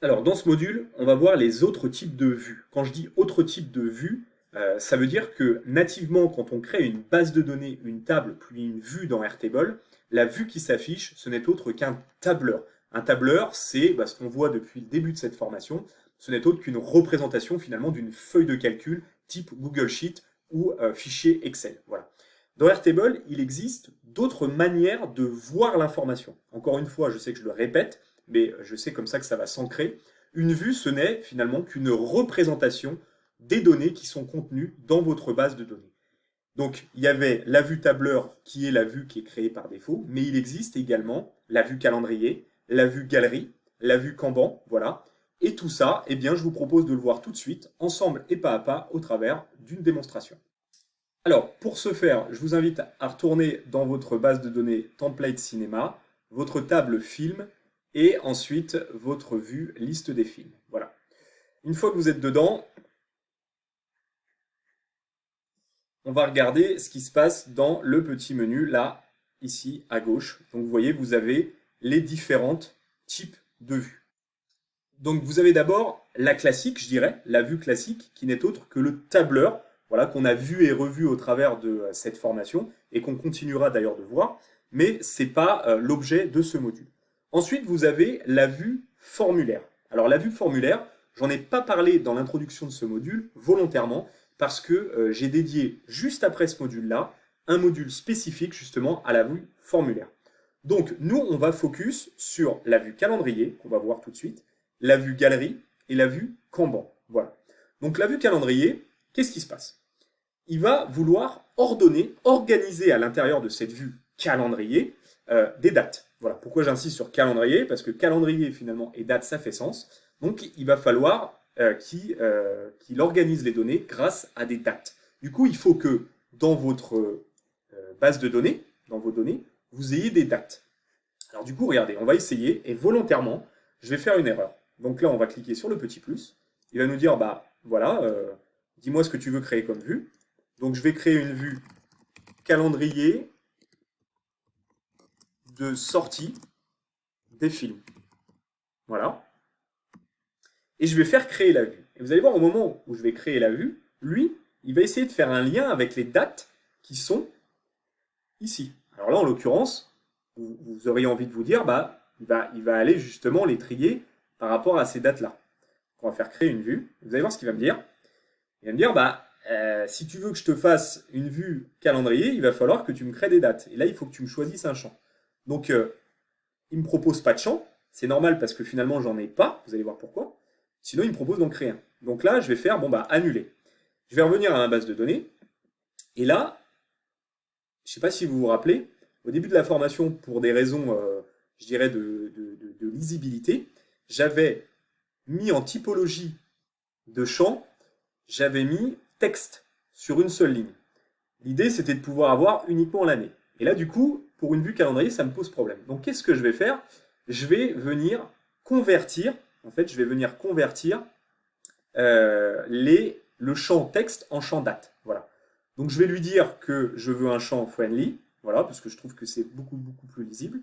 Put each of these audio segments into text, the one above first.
Alors, dans ce module, on va voir les autres types de vues. Quand je dis autres types de vues, ça veut dire que nativement, quand on crée une base de données, une table, puis une vue dans Airtable, la vue qui s'affiche, ce n'est autre qu'un tableur. Un tableur, c'est ce qu'on voit depuis le début de cette formation, ce n'est autre qu'une représentation finalement d'une feuille de calcul type Google Sheet ou fichier Excel. Voilà. Dans Airtable, il existe d'autres manières de voir l'information. Encore une fois, je sais que je le répète, mais je sais comme ça que ça va s'ancrer. Une vue, ce n'est finalement qu'une représentation des données qui sont contenues dans votre base de données. Donc, il y avait la vue tableur qui est la vue qui est créée par défaut, mais il existe également la vue calendrier, la vue galerie, la vue Kanban, voilà. Et tout ça, eh bien, je vous propose de le voir tout de suite, ensemble et pas à pas, au travers d'une démonstration. Alors, pour ce faire, je vous invite à retourner dans votre base de données template cinéma, votre table film et ensuite votre vue liste des films. Voilà. Une fois que vous êtes dedans, on va regarder ce qui se passe dans le petit menu là, ici à gauche. Donc vous voyez, vous avez les différents types de vues. Donc vous avez d'abord la classique, je dirais, la vue classique, qui n'est autre que le tableur, voilà, qu'on a vu et revu au travers de cette formation, et qu'on continuera d'ailleurs de voir, mais ce n'est pas l'objet de ce module. Ensuite, vous avez la vue formulaire. Alors la vue formulaire, j'en ai pas parlé dans l'introduction de ce module, volontairement, parce que j'ai dédié juste après ce module-là, un module spécifique justement à la vue formulaire. Donc nous, on va focus sur la vue calendrier, qu'on va voir tout de suite, la vue galerie et la vue Kanban. Voilà. Donc la vue calendrier, qu'est-ce qui se passe? Il va vouloir ordonner, organiser à l'intérieur de cette vue calendrier des dates. Voilà. Pourquoi j'insiste sur calendrier? Parce que calendrier finalement et date, ça fait sens. Donc il va falloir qu'il organise les données grâce à des dates. Du coup, il faut que dans votre base de données, dans vos données, vous ayez des dates. Alors du coup, regardez, on va essayer et volontairement, je vais faire une erreur. Donc là, on va cliquer sur le petit plus. Il va nous dire, bah voilà, dis-moi ce que tu veux créer comme vue. Donc je vais créer une vue calendrier de sortie des films. Voilà. Et je vais faire créer la vue. Et vous allez voir, au moment où je vais créer la vue, lui, il va essayer de faire un lien avec les dates qui sont ici. Alors là, en l'occurrence, vous auriez envie de vous dire, bah, il va aller justement les trier par rapport à ces dates-là. On va faire créer une vue. Vous allez voir ce qu'il va me dire. Il va me dire, bah, si tu veux que je te fasse une vue calendrier, il va falloir que tu me crées des dates. Et là, il faut que tu me choisisses un champ. Donc, il ne me propose pas de champ. C'est normal parce que finalement, j'en ai pas. Vous allez voir pourquoi. Sinon, il me propose d'en créer un. Donc là, je vais faire, bon, bah, annuler. Je vais revenir à ma base de données. Et là, je ne sais pas si vous vous rappelez, au début de la formation, pour des raisons, je dirais, de lisibilité, j'avais mis en typologie de champ, j'avais mis texte sur une seule ligne. L'idée, c'était de pouvoir avoir uniquement l'année. Et là, du coup, pour une vue calendrier, ça me pose problème. Donc, qu'est-ce que je vais faire? Je vais venir convertir, en fait, je vais venir convertir le champ texte en champ date. Voilà. Donc, je vais lui dire que je veux un champ friendly, voilà, parce que je trouve que c'est beaucoup plus lisible.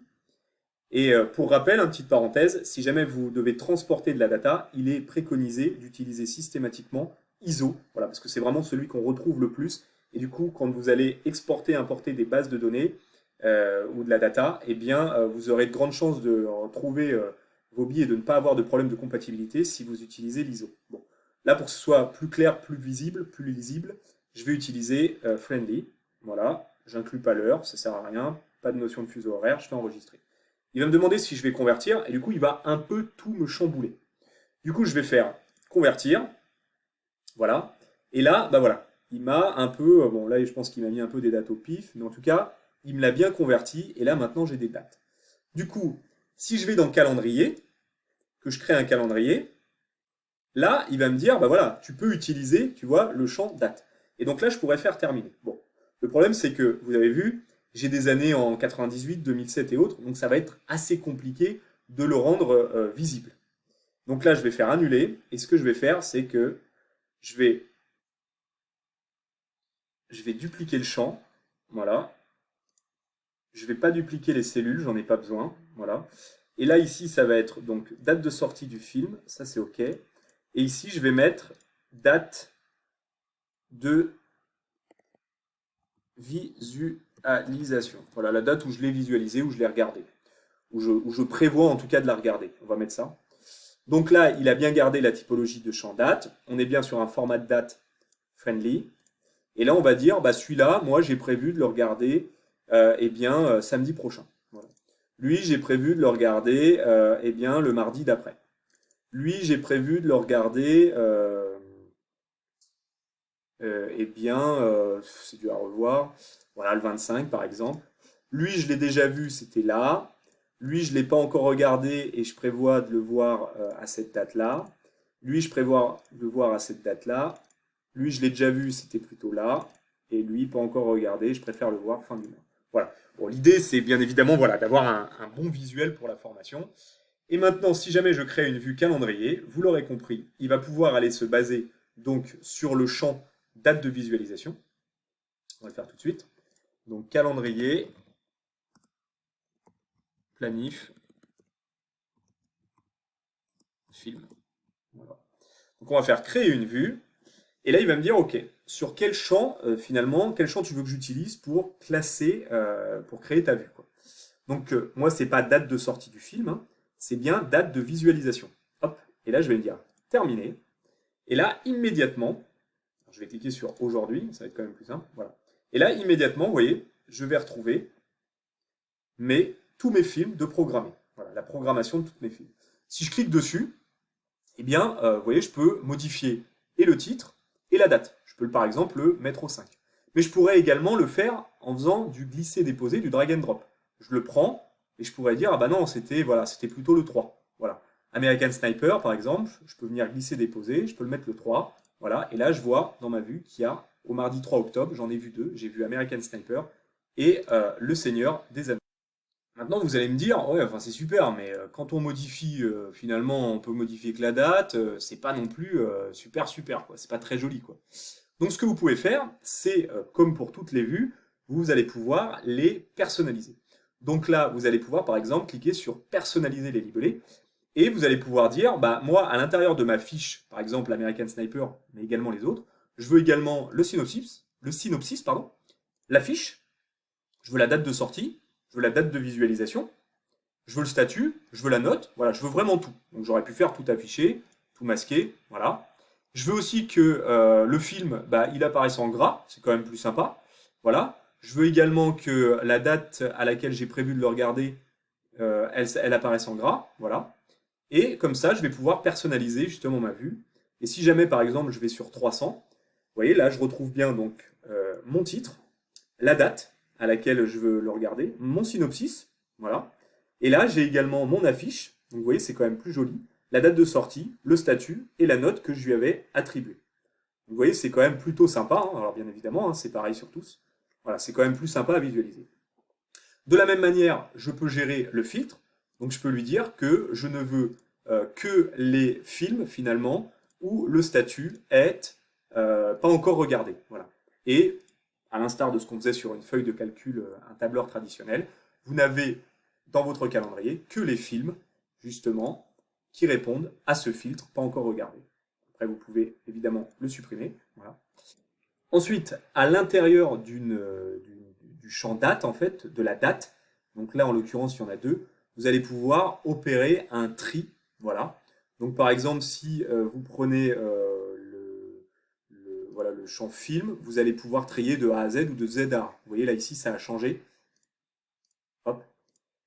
Et pour rappel, une petite parenthèse, si jamais vous devez transporter de la data, il est préconisé d'utiliser systématiquement ISO, voilà, parce que c'est vraiment celui qu'on retrouve le plus. Et du coup, quand vous allez exporter, importer des bases de données ou de la data, eh bien, vous aurez de grandes chances de trouver vos billes et de ne pas avoir de problème de compatibilité si vous utilisez l'ISO. Bon. Là, pour que ce soit plus clair, plus visible, plus lisible, je vais utiliser Friendly. Voilà, j'inclus pas l'heure, ça sert à rien, pas de notion de fuseau horaire, je fais enregistrer. Il va me demander si je vais convertir, et du coup, il va un peu tout me chambouler. Du coup, je vais faire convertir, voilà. Et là, bah voilà, il m'a un peu, bon là, je pense qu'il m'a mis un peu des dates au pif, mais en tout cas, il me l'a bien converti, et là, maintenant, j'ai des dates. Du coup, si je vais dans le calendrier, que je crée un calendrier, là, il va me dire, bah voilà, tu peux utiliser, tu vois, le champ date. Et donc là, je pourrais faire terminer. Bon, le problème, c'est que, vous avez vu, j'ai des années en 98, 2007 et autres, donc ça va être assez compliqué de le rendre visible. Donc là, je vais faire annuler, et ce que je vais faire, c'est que je vais, je vais dupliquer le champ, voilà. Je ne vais pas dupliquer les cellules, j'en ai pas besoin, voilà. Et là, ici, ça va être donc date de sortie du film, ça c'est OK. Et ici, je vais mettre date de visualisation. Voilà, la date où je l'ai visualisé, où je l'ai regardé, où je prévois en tout cas de la regarder. On va mettre ça. Donc là, il a bien gardé la typologie de champ date. On est bien sur un format de date friendly. Et là, on va dire, bah, celui-là, moi, j'ai prévu de le regarder samedi prochain. Voilà. Lui, j'ai prévu de le regarder le mardi d'après. Lui, j'ai prévu de le regarder c'est dur à revoir. Voilà, le 25 par exemple. Lui, je l'ai déjà vu, c'était là. Lui, je ne l'ai pas encore regardé et je prévois de le voir à cette date-là. Lui, je prévois de le voir à cette date-là. Lui, je l'ai déjà vu, c'était plutôt là. Et lui, pas encore regardé, je préfère le voir fin du mois. Voilà. Bon, l'idée, c'est bien évidemment voilà, d'avoir un bon visuel pour la formation. Et maintenant, si jamais je crée une vue calendrier, vous l'aurez compris, il va pouvoir aller se baser donc sur le champ date de visualisation. On va le faire tout de suite. Donc calendrier, planif, film. Voilà. Donc on va faire créer une vue. Et là, il va me dire, OK, sur quel champ, finalement, quel champ tu veux que j'utilise pour classer, pour créer ta vue, quoi. Donc moi, c'est pas date de sortie du film, hein, c'est bien date de visualisation. Hop, et là, je vais me dire terminé. Et là, immédiatement, je vais cliquer sur aujourd'hui, ça va être quand même plus simple. Voilà. Et là, immédiatement, vous voyez, je vais retrouver tous mes films de programmer. Voilà, la programmation de tous mes films. Si je clique dessus, eh bien, vous voyez, je peux modifier et le titre et la date. Je peux par exemple le mettre au 5. Mais je pourrais également le faire en faisant du glisser-déposer, du drag and drop. Je le prends et je pourrais dire, ah bah non, c'était plutôt le 3. Voilà. American Sniper, par exemple, je peux venir glisser-déposer, je peux le mettre le 3. Voilà. Et là, je vois dans ma vue qu'il y a, au mardi 3 octobre, j'en ai vu deux. J'ai vu American Sniper et Le Seigneur des Anneaux. Maintenant, vous allez me dire, ouais, enfin c'est super, mais quand on modifie, finalement, on peut modifier que la date, c'est pas non plus super super, quoi. C'est pas très joli, quoi. Donc, ce que vous pouvez faire, c'est, comme pour toutes les vues, vous allez pouvoir les personnaliser. Donc là, vous allez pouvoir, par exemple, cliquer sur personnaliser les libellés, et vous allez pouvoir dire, bah moi, à l'intérieur de ma fiche, par exemple American Sniper, mais également les autres, je veux également le synopsis, pardon, la fiche, je veux la date de sortie, je veux la date de visualisation, je veux le statut, je veux la note, voilà, je veux vraiment tout. Donc j'aurais pu faire tout afficher, tout masquer, voilà. Je veux aussi que le film, bah, il apparaisse en gras, c'est quand même plus sympa, voilà. Je veux également que la date à laquelle j'ai prévu de le regarder, elle apparaisse en gras, voilà. Et comme ça, je vais pouvoir personnaliser justement ma vue. Et si jamais, par exemple, je vais sur 300, vous voyez, là, je retrouve bien donc mon titre, la date à laquelle je veux le regarder, mon synopsis, voilà. Et là, j'ai également mon affiche, donc vous voyez, c'est quand même plus joli, la date de sortie, le statut et la note que je lui avais attribuée. Donc, vous voyez, c'est quand même plutôt sympa, hein. Alors bien évidemment, hein, c'est pareil sur tous. Voilà, c'est quand même plus sympa à visualiser. De la même manière, je peux gérer le filtre, donc je peux lui dire que je ne veux que les films finalement où le statut est pas encore regardé. Voilà. Et à l'instar de ce qu'on faisait sur une feuille de calcul, un tableur traditionnel, vous n'avez dans votre calendrier que les films, justement, qui répondent à ce filtre, pas encore regardé. Après, vous pouvez évidemment le supprimer. Voilà. Ensuite, à l'intérieur du champ date, en fait, de la date, donc là, en l'occurrence, il y en a deux, vous allez pouvoir opérer un tri. Voilà. Donc, par exemple, si vous prenez voilà, le champ film, vous allez pouvoir trier de A à Z ou de Z à A. Vous voyez, là, ici, ça a changé. Hop.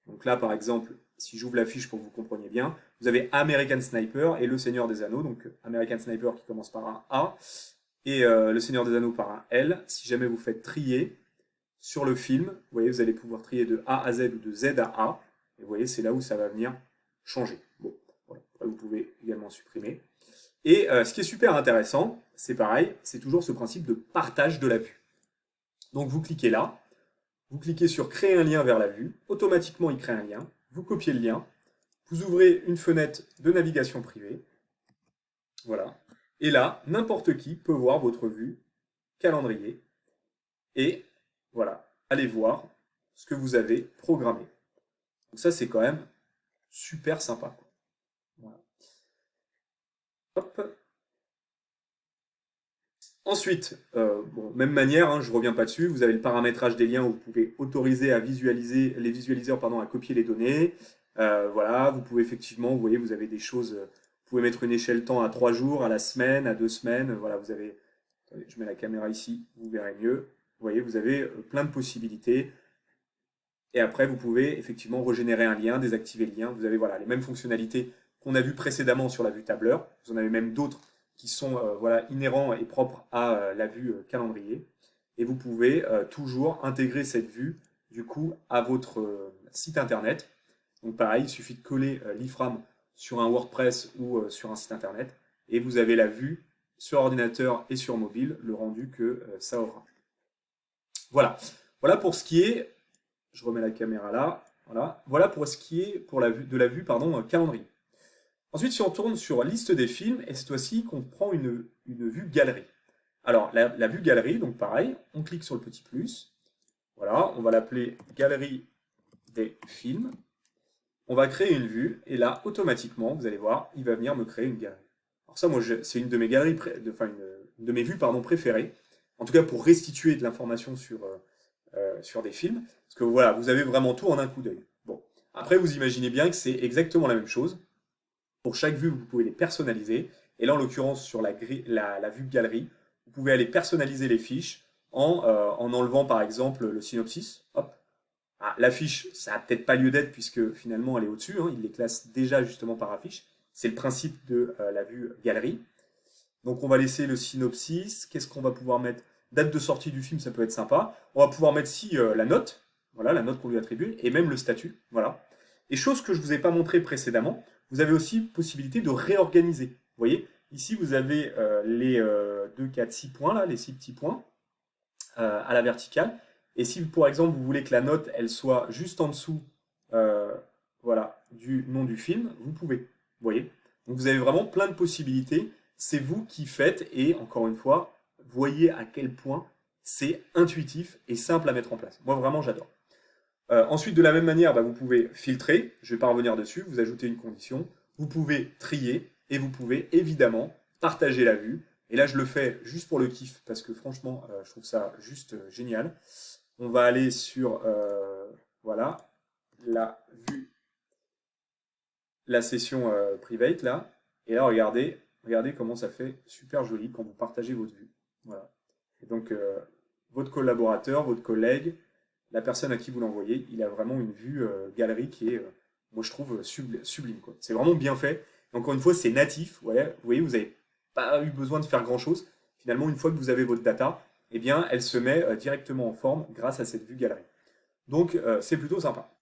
Donc là, par exemple, si j'ouvre la fiche pour que vous compreniez bien, vous avez American Sniper et Le Seigneur des Anneaux. Donc, American Sniper qui commence par un A et Le Seigneur des Anneaux par un L. Si jamais vous faites trier sur le film, vous voyez, vous allez pouvoir trier de A à Z ou de Z à A. Et vous voyez, c'est là où ça va venir changer. Bon, voilà. Après, vous pouvez également supprimer. Et ce qui est super intéressant, c'est pareil, c'est toujours ce principe de partage de la vue. Donc vous cliquez là, vous cliquez sur créer un lien vers la vue, automatiquement il crée un lien, vous copiez le lien, vous ouvrez une fenêtre de navigation privée, voilà, et là, n'importe qui peut voir votre vue, calendrier, et voilà, allez voir ce que vous avez programmé. Donc ça c'est quand même super sympa, quoi. Voilà. Hop. Ensuite, bon, même manière, hein, je ne reviens pas dessus, vous avez le paramétrage des liens où vous pouvez autoriser à visualiser les visualiseurs pardon, à copier les données. Voilà, vous pouvez effectivement, vous voyez, vous avez des choses, vous pouvez mettre une échelle temps à 3 jours, à la semaine, à 2 semaines. Voilà, vous avez, attendez, je mets la caméra ici, vous verrez mieux. Vous voyez, vous avez plein de possibilités. Et après, vous pouvez effectivement régénérer un lien, désactiver le lien. Vous avez voilà, les mêmes fonctionnalités qu'on a vues précédemment sur la vue tableur. Vous en avez même d'autres qui sont voilà, inhérents et propres à la vue calendrier. Et vous pouvez toujours intégrer cette vue du coup à votre site internet. Donc pareil, il suffit de coller l'iframe sur un WordPress ou sur un site internet et vous avez la vue sur ordinateur et sur mobile, le rendu que ça aura. Voilà. Voilà pour ce qui est, je remets la caméra là, voilà. Voilà pour ce qui est pour la vue, de la vue pardon, calendrier. Ensuite, si on tourne sur liste des films, et cette fois-ci qu'on prend une vue galerie. Alors, la vue galerie, donc pareil, on clique sur le petit plus. Voilà, on va l'appeler galerie des films. On va créer une vue, et là, automatiquement, vous allez voir, il va venir me créer une galerie. Alors ça, moi, c'est une de mes galeries, enfin, une de mes vues, pardon, préférées. En tout cas, pour restituer de l'information sur des films. Parce que voilà, vous avez vraiment tout en un coup d'œil. Bon. Après, vous imaginez bien que c'est exactement la même chose. Pour chaque vue, vous pouvez les personnaliser. Et là, en l'occurrence, sur la vue galerie, vous pouvez aller personnaliser les fiches en enlevant, par exemple, le synopsis. Hop. Ah, l'affiche, ça n'a peut-être pas lieu d'être puisque finalement, elle est au-dessus. Hein, il les classe déjà justement par affiche. C'est le principe de la vue galerie. Donc, on va laisser le synopsis. Qu'est-ce qu'on va pouvoir mettre? Date de sortie du film, ça peut être sympa. On va pouvoir mettre ici la note. Voilà, la note qu'on lui attribue. Et même le statut. Voilà. Et chose que je ne vous ai pas montré précédemment, vous avez aussi possibilité de réorganiser. Vous voyez, ici vous avez les 2, 4, 6 points, là, les 6 petits points à la verticale. Et si, par exemple, vous voulez que la note, elle soit juste en dessous voilà, du nom du film, vous pouvez. Vous voyez. Donc vous avez vraiment plein de possibilités. C'est vous qui faites. Et encore une fois, voyez à quel point c'est intuitif et simple à mettre en place. Moi, vraiment, j'adore. Ensuite, de la même manière, bah, vous pouvez filtrer, je ne vais pas revenir dessus, vous ajoutez une condition, vous pouvez trier et vous pouvez évidemment partager la vue. Et là, je le fais juste pour le kiff parce que franchement, je trouve ça juste génial. On va aller sur voilà, la vue, la session private là. Et là, regardez comment ça fait super joli quand vous partagez votre vue. Voilà. Et donc, votre collaborateur, votre collègue, la personne à qui vous l'envoyez, il a vraiment une vue galerie qui est, moi je trouve, sublime. Quoi. C'est vraiment bien fait. Encore une fois, c'est natif. Ouais. Vous voyez, vous n'avez pas eu besoin de faire grand-chose. Finalement, une fois que vous avez votre data, eh bien, elle se met directement en forme grâce à cette vue galerie. Donc, c'est plutôt sympa.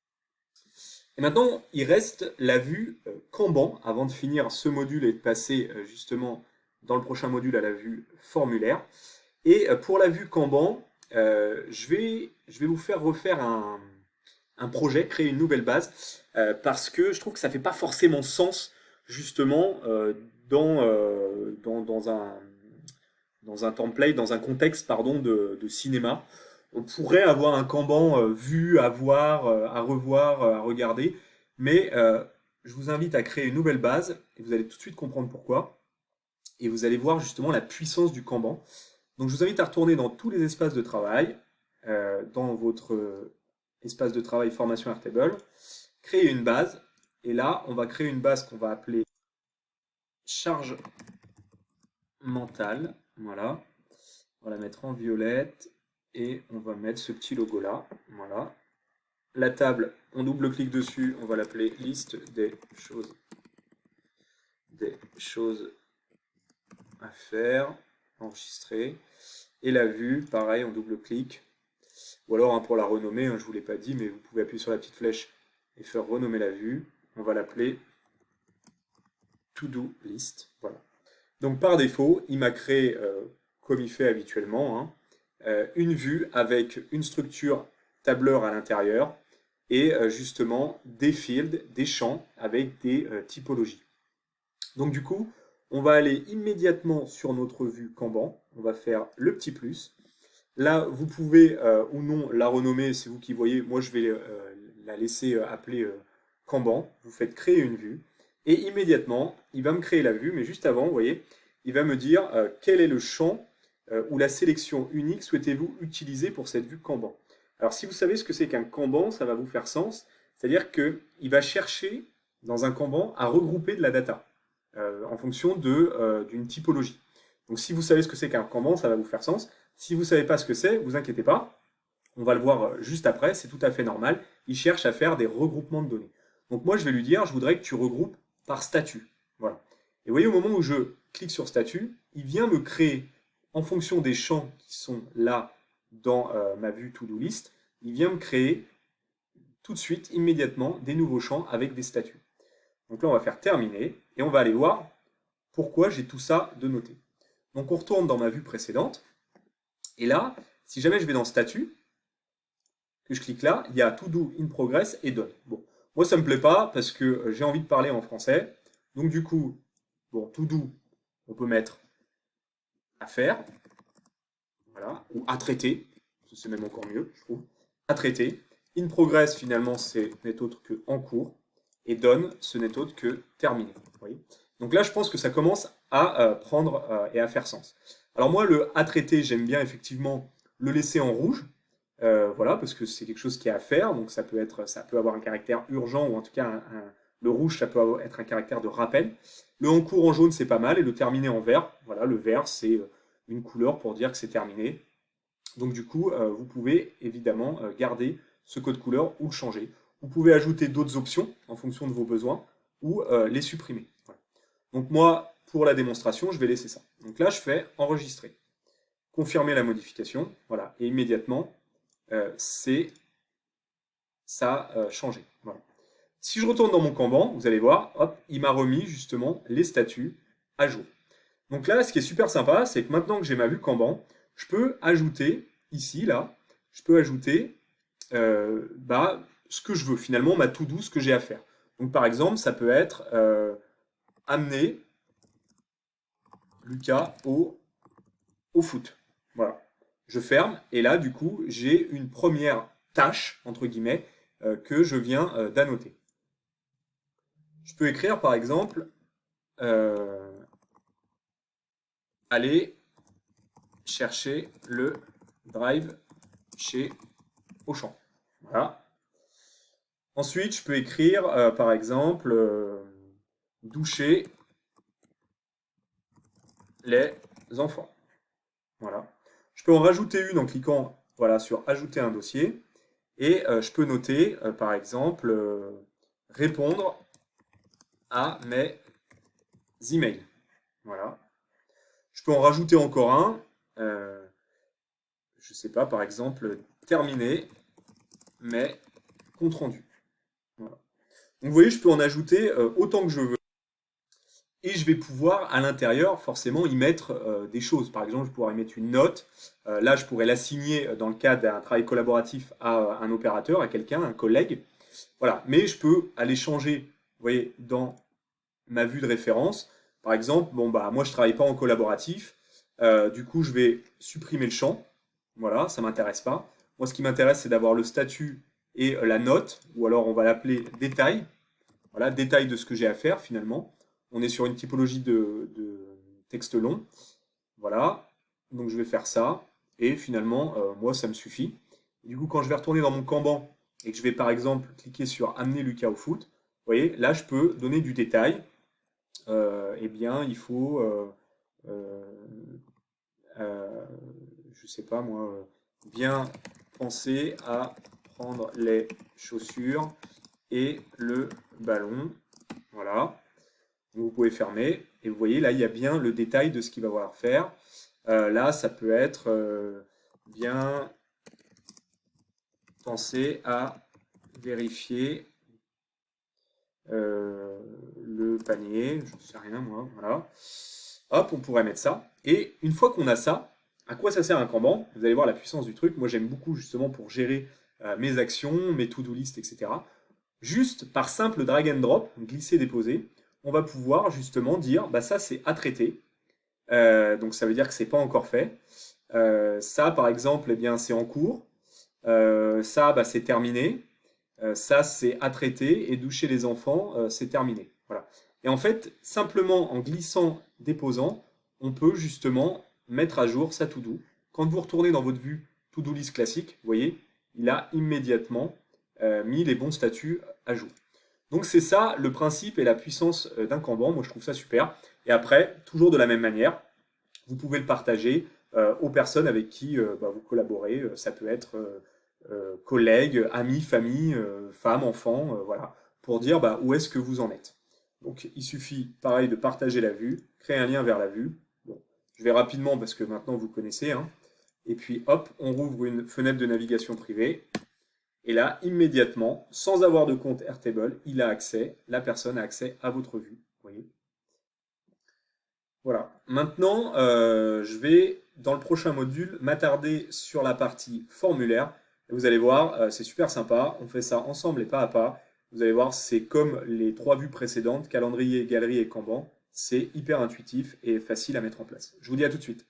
Et maintenant, il reste la vue Kanban avant de finir ce module et de passer justement dans le prochain module à la vue formulaire. Et pour la vue Kanban, je vais vous faire refaire un projet, créer une nouvelle base, parce que je trouve que ça ne fait pas forcément sens, justement, dans un template, dans un contexte, pardon, de cinéma. On pourrait avoir un Kanban vu, à voir, à revoir, à regarder, mais je vous invite à créer une nouvelle base, et vous allez tout de suite comprendre pourquoi, et vous allez voir justement la puissance du Kanban. Donc je vous invite à retourner dans tous les espaces de travail, dans votre espace de travail formation Airtable, créer une base, et là on va créer une base qu'on va appeler charge mentale, voilà, on va la mettre en violette, et on va mettre ce petit logo là, voilà. La table, on double-clique dessus, on va l'appeler liste des choses à faire, enregistrer. Et la vue, pareil, on double-clique. Ou alors, hein, pour la renommer, hein, je ne vous l'ai pas dit, mais vous pouvez appuyer sur la petite flèche et faire renommer la vue. On va l'appeler To-Do List. Voilà. Donc, par défaut, il m'a créé, comme il fait habituellement, hein, une vue avec une structure tableur à l'intérieur et justement des fields, des champs avec des typologies. Donc, du coup, on va aller immédiatement sur notre vue Kanban. On va faire le petit plus. Là, vous pouvez ou non la renommer, c'est vous qui voyez. Moi, je vais la laisser appeler Kanban, vous faites créer une vue, et immédiatement, il va me créer la vue, mais juste avant, vous voyez, il va me dire quel est le champ ou la sélection unique souhaitez-vous utiliser pour cette vue Kanban. Alors si vous savez ce que c'est qu'un Kanban, ça va vous faire sens, c'est-à-dire qu'il va chercher dans un Kanban à regrouper de la data en fonction d'une typologie. Donc si vous savez ce que c'est qu'un Kanban, ça va vous faire sens. Si vous ne savez pas ce que c'est, vous inquiétez pas, on va le voir juste après, c'est tout à fait normal. Il cherche à faire des regroupements de données. Donc moi je vais lui dire, je voudrais que tu regroupes par statut. Voilà. Et vous voyez, au moment où je clique sur statut, il vient me créer, en fonction des champs qui sont là dans ma vue to-do list, il vient me créer tout de suite, immédiatement, des nouveaux champs avec des statuts. Donc là, on va faire terminer et on va aller voir pourquoi j'ai tout ça de noté. Donc on retourne dans ma vue précédente et là, si jamais je vais dans statut, que je clique là, il y a to do, in progress et done. Bon, moi ça me plaît pas parce que j'ai envie de parler en français. Donc du coup, bon, to do, on peut mettre à faire, voilà, ou à traiter, c'est même encore mieux, je trouve. À traiter. In progress, finalement, ce n'est autre que en cours. Et done, ce n'est autre que terminé. Vous voyez. Donc là, je pense que ça commence à prendre et à faire sens. Alors moi, le à traiter, j'aime bien effectivement le laisser en rouge. Voilà, parce que c'est quelque chose qui est à faire, donc ça peut avoir un caractère urgent, ou en tout cas, le rouge, ça peut être un caractère de rappel. Le en cours en jaune, c'est pas mal, et le terminé en vert, voilà, le vert, c'est une couleur pour dire que c'est terminé. Donc du coup, vous pouvez évidemment garder ce code couleur ou le changer. Vous pouvez ajouter d'autres options en fonction de vos besoins, ou les supprimer. Voilà. Donc moi, pour la démonstration, je vais laisser ça. Donc là, je fais enregistrer. Confirmer la modification, voilà, et immédiatement, ça a changé. Voilà. Si je retourne dans mon Kanban, vous allez voir, hop, il m'a remis justement les statuts à jour. Donc là, ce qui est super sympa, c'est que maintenant que j'ai ma vue Kanban, je peux ajouter, ici, là, je peux ajouter ce que je veux, finalement, ma to-do, ce que j'ai à faire. Donc par exemple, ça peut être amener Lucas au foot. Voilà. Je ferme, et là, du coup, j'ai une première tâche, entre guillemets, que je viens d'annoter. Je peux écrire, par exemple, aller chercher le drive chez Auchan. Voilà. Ensuite, je peux écrire, par exemple, doucher les enfants. Voilà. Je peux en rajouter une en cliquant voilà, sur ajouter un dossier. Et je peux noter, par exemple, répondre à mes emails. Voilà. Je peux en rajouter encore un. Je ne sais pas, par exemple, terminer mes comptes rendus. Voilà. Donc vous voyez, je peux en ajouter autant que je veux. Et je vais pouvoir, à l'intérieur, forcément, y mettre des choses. Par exemple, je pourrais y mettre une note. Là, je pourrais l'assigner dans le cadre d'un travail collaboratif à un opérateur, à quelqu'un, un collègue. Voilà. Mais je peux aller changer, vous voyez, dans ma vue de référence. Par exemple, bon, bah, moi, je ne travaille pas en collaboratif. Du coup, je vais supprimer le champ. Voilà, ça ne m'intéresse pas. Moi, ce qui m'intéresse, c'est d'avoir le statut et la note, ou alors on va l'appeler détail. Voilà, détail de ce que j'ai à faire finalement. On est sur une typologie de texte long. Voilà, donc je vais faire ça. Et finalement, moi, ça me suffit. Et du coup, quand je vais retourner dans mon Kanban et que je vais par exemple cliquer sur amener Lucas au foot, vous voyez, là, je peux donner du détail. Eh bien, il faut, je sais pas moi, bien penser à prendre les chaussures et le ballon. Voilà. Donc vous pouvez fermer. Et vous voyez, là, il y a bien le détail de ce qu'il va falloir faire. Là, ça peut être bien penser à vérifier le panier. Je ne sais rien, moi. Voilà. Hop, on pourrait mettre ça. Et une fois qu'on a ça, à quoi ça sert un Kanban? Vous allez voir la puissance du truc. Moi, j'aime beaucoup justement pour gérer mes actions, mes to-do list, etc. Juste par simple drag and drop, glisser-déposer, on va pouvoir justement dire, bah ça c'est à traiter. Donc ça veut dire que c'est pas encore fait. Ça par exemple, eh bien c'est en cours. Ça bah, c'est terminé. ça c'est à traiter et doucher les enfants, c'est terminé. Voilà. Et en fait, simplement en glissant, déposant, on peut justement mettre à jour sa to-do. Quand vous retournez dans votre vue to-do list classique, vous voyez, il a immédiatement mis les bons statuts à jour. Donc c'est ça le principe et la puissance d'un Kanban. Moi je trouve ça super. Et après, toujours de la même manière, vous pouvez le partager aux personnes avec qui vous collaborez. Ça peut être collègues, amis, famille, femmes, enfants, voilà, pour dire où est-ce que vous en êtes. Donc il suffit, pareil, de partager la vue, créer un lien vers la vue. Bon, je vais rapidement parce que maintenant vous connaissez, hein. Et puis hop, on rouvre une fenêtre de navigation privée. Et là, immédiatement, sans avoir de compte Airtable, il a accès, la personne a accès à votre vue. Vous voyez. Voilà. Maintenant, je vais, dans le prochain module, m'attarder sur la partie formulaire. Et vous allez voir, c'est super sympa. On fait ça ensemble et pas à pas. Vous allez voir, c'est comme les 3 vues précédentes, calendrier, galerie et Kanban. C'est hyper intuitif et facile à mettre en place. Je vous dis à tout de suite.